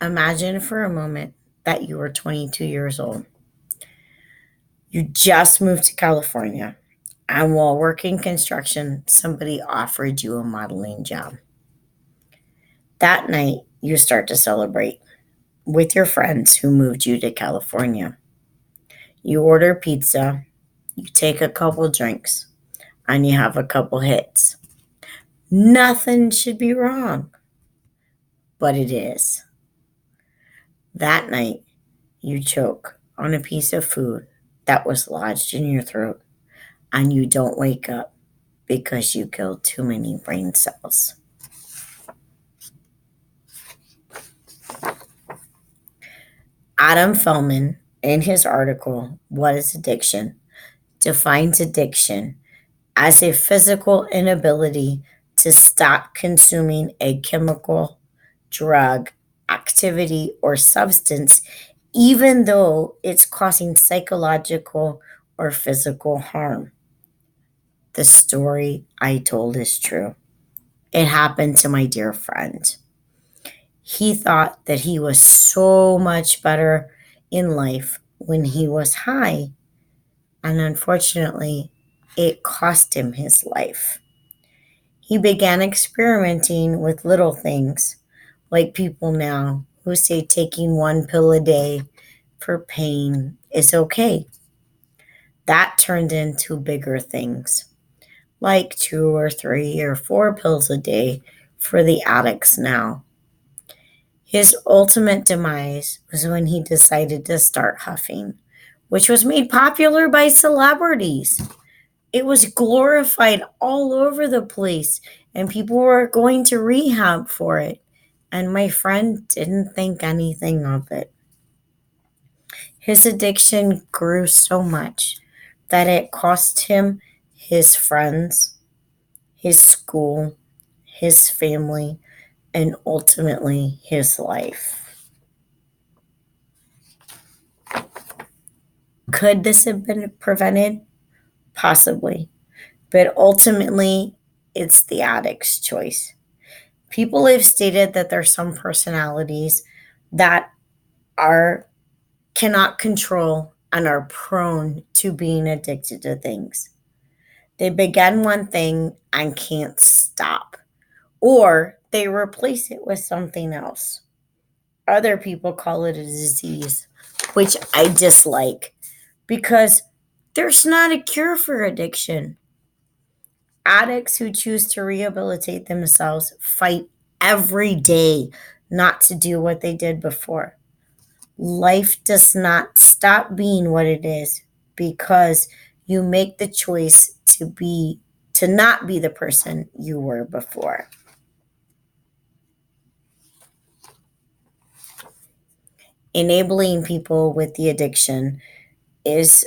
Imagine for a moment that you were 22 years old. You just moved to California, and while working construction, somebody offered you a modeling job. That night, you start to celebrate with your friends who moved you to California. You order pizza, you take a couple drinks, and you have a couple hits. Nothing should be wrong, but it is. That night, you choke on a piece of food that was lodged in your throat, and you don't wake up because you killed too many brain cells. Adam Feldman, in his article, What is Addiction?, defines addiction as a physical inability to stop consuming a chemical, drug, activity, or substance, even though it's causing psychological or physical harm. The story I told is true. It happened to my dear friend. He thought that he was so much better in life when he was high, and unfortunately, it cost him his life. He began experimenting with little things, like people now who say taking one pill a day for pain is okay. That turned into bigger things, like 2 or 3 or 4 pills a day for the addicts now. His ultimate demise was when he decided to start huffing, which was made popular by celebrities. It was glorified all over the place, and people were going to rehab for it. And my friend didn't think anything of it. His addiction grew so much that it cost him his friends, his school, his family, and ultimately his life. Could this have been prevented? Possibly. But ultimately, it's the addict's choice. People have stated that there's some personalities that are cannot control and are prone to being addicted to things. They begin one thing and can't stop, or they replace it with something else. Other people call it a disease, which I dislike because there's not a cure for addiction. Addicts who choose to rehabilitate themselves fight every day not to do what they did before. Life does not stop being what it is because you make the choice to not be the person you were before. Enabling people with the addiction is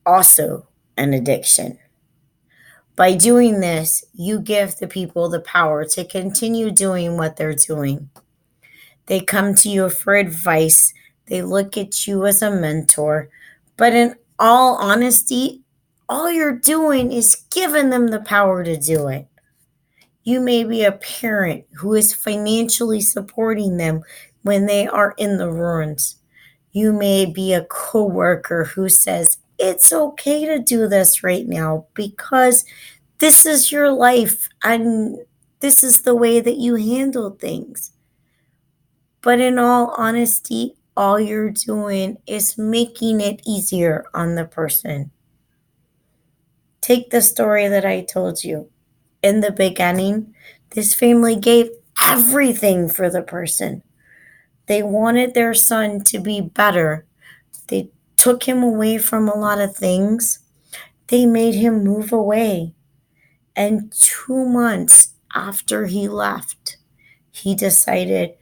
also an addiction. By doing this, you give the people the power to continue doing what they're doing. They come to you for advice. They look at you as a mentor. But in all honesty, all you're doing is giving them the power to do it. You may be a parent who is financially supporting them when they are in the ruins. You may be a coworker who says, it's okay to do this right now because this is your life and this is the way that you handle things. But in all honesty, all you're doing is making it easier on the person. Take the story that I told you. In the beginning, this family gave everything for the person. They wanted their son to be better. They took him away from a lot of things. They made him move away. And 2 months after he left, he decided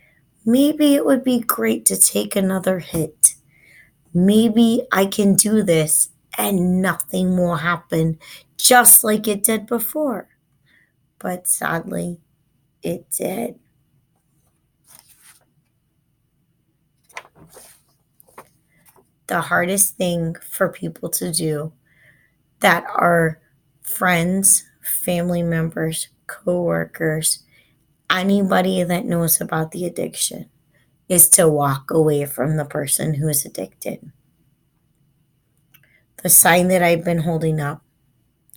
maybe it would be great to take another hit. Maybe I can do this and nothing will happen just like it did before. But sadly, it did. The hardest thing for people to do that are friends, family members, coworkers, anybody that knows about the addiction is to walk away from the person who is addicted. The sign that I've been holding up,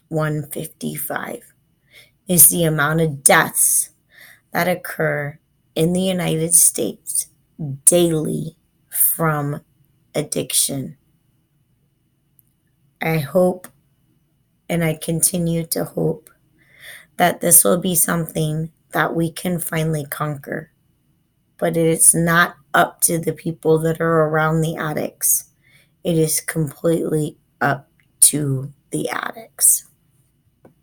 155, is the amount of deaths that occur in the United States daily from addiction. I hope, and I continue to hope, that this will be something that we can finally conquer. But it is not up to the people that are around the addicts. It is completely up to the addicts.